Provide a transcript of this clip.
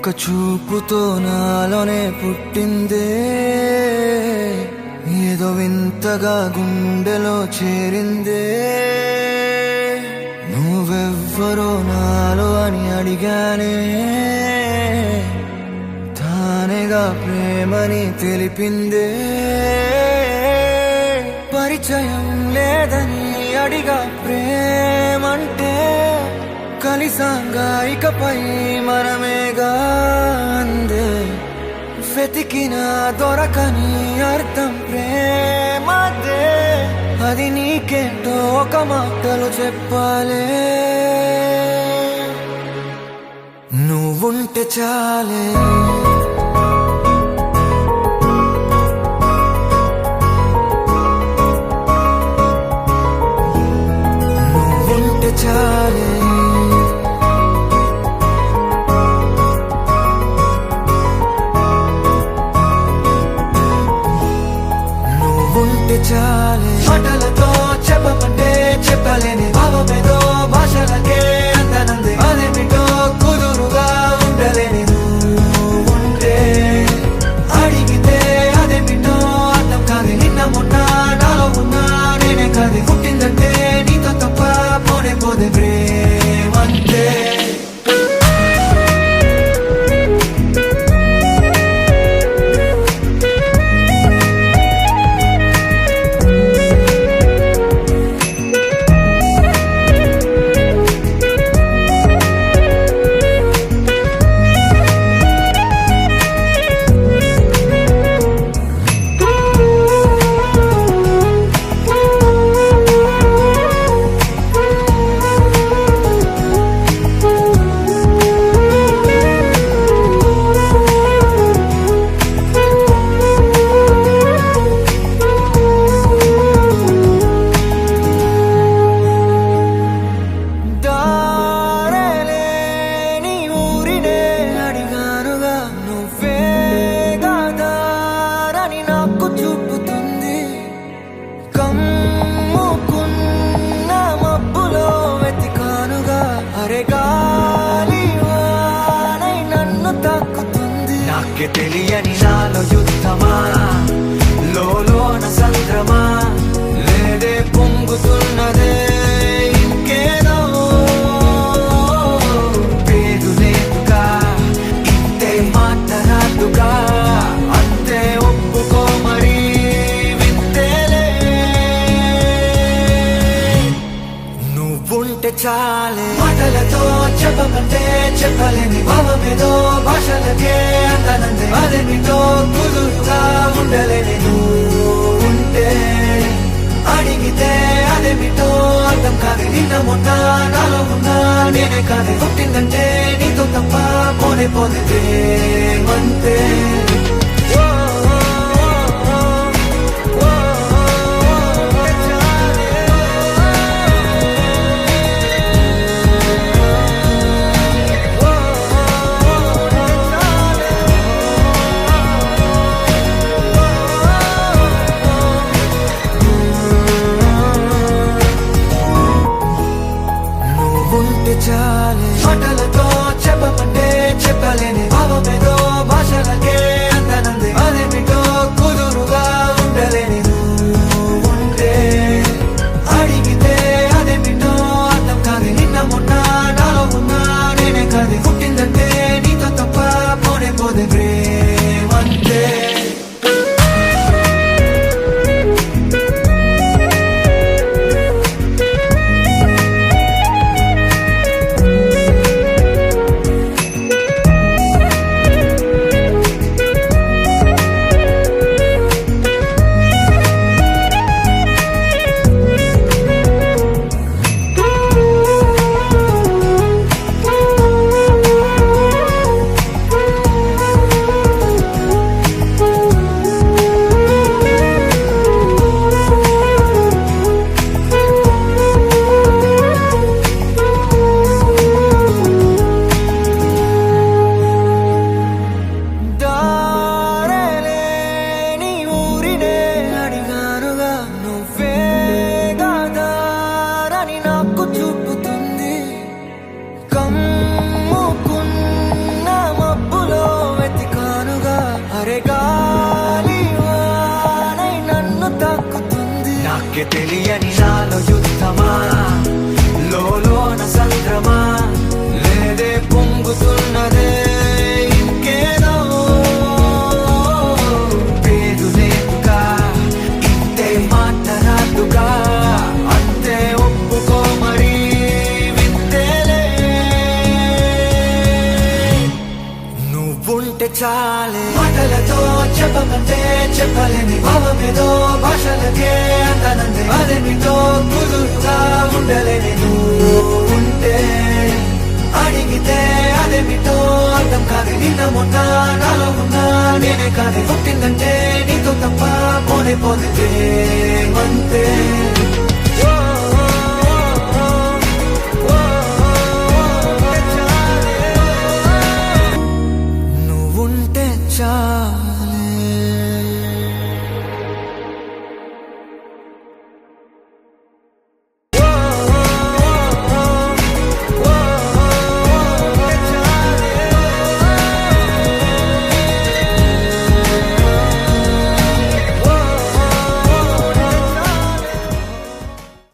ఒక చూపుతో నాలోనే పుట్టిందే, ఏదో వింతగా గుండెలో చేరిందే. నువ్వెవ్వరో నాలో అని అడిగానే, తానేగా ప్రేమని తెలిపిందే. పరిచయం లేదని అడిగా ప్రేమంటే, కలిసాంగా ఇకపై మనమేగా అందే. వెతికిన దొరకని అర్థం ప్రేమదే, అది నీకేంటో ఒక మాటలు చెప్పాలే. నువ్వుంటే చాలే, నువ్వుంటే చాలే, నువ్వుంటే చాలే. మాటలతో చెప్పమంటే చెప్పలేని భావమేదో భాషలకే అందనంది. అదేమిటో కుదురుగా ఉండలేని నువ్వుంటే, అడిగితే అదేమిటో అర్థం కాదు. నిన్న మొన్న నాలో ఉన్నా నేనే కాదు. పుట్టిందంటే నీతో తప్ప పోనే పోదే ప్రేమంతే. నాకే తెలియని నాలో యుద్ధమా, లోన సంద్రమా, లేదే పొంగుతున్నదే ఇంకేదో. పేరు లేదుగా, ఇంతే మాట్లాడుగా, అంతే ఒప్పుకో మరి వింతేలే. నువ్వుంటే చాలే, మాటలతో చెప్పమంటే చెప్పలేని భావమేదో భాషలకే అందనందే. అదేమిటో కుదురుగా ఉండలేని నువ్వుంటే, అడిగితే అదేమిటో అర్థం కాదు. నిన్న మొన్న నాలో ఉన్నా నేనే కాదు. పుట్టిందంటే నీతో తప్ప పోనే పోదే ప్రేమంతే. నువ్వుంటే చాలే, మాటలతో చెప్పమంటే చెప్పలేని భావమేదో భాషలకే నాకే తెలియని నాలో యుద్ధమా లోన సంద్రమా లేదే పొంగుతున్నదే ఇంకేదో పేరు లేదుగా ఇంతే మాటరాదుగా అంతే ఒప్పుకో మరి వింతేలే నువ్వుంటే చాలే మాటలతో చెప్పమంటే చెప్పలేని భావమేదో భాషలకే అంతనందే అదేమిటో కుదురుగా ఉండలేని నువ్వు ఉంటే అడిగితే అదేమిటో అర్థం కాదు నిన్న మొన్న నాలో ఉన్నా నేనే కాదే పుట్టిందంటే నీతో తప్ప పోనే పోతే అంతే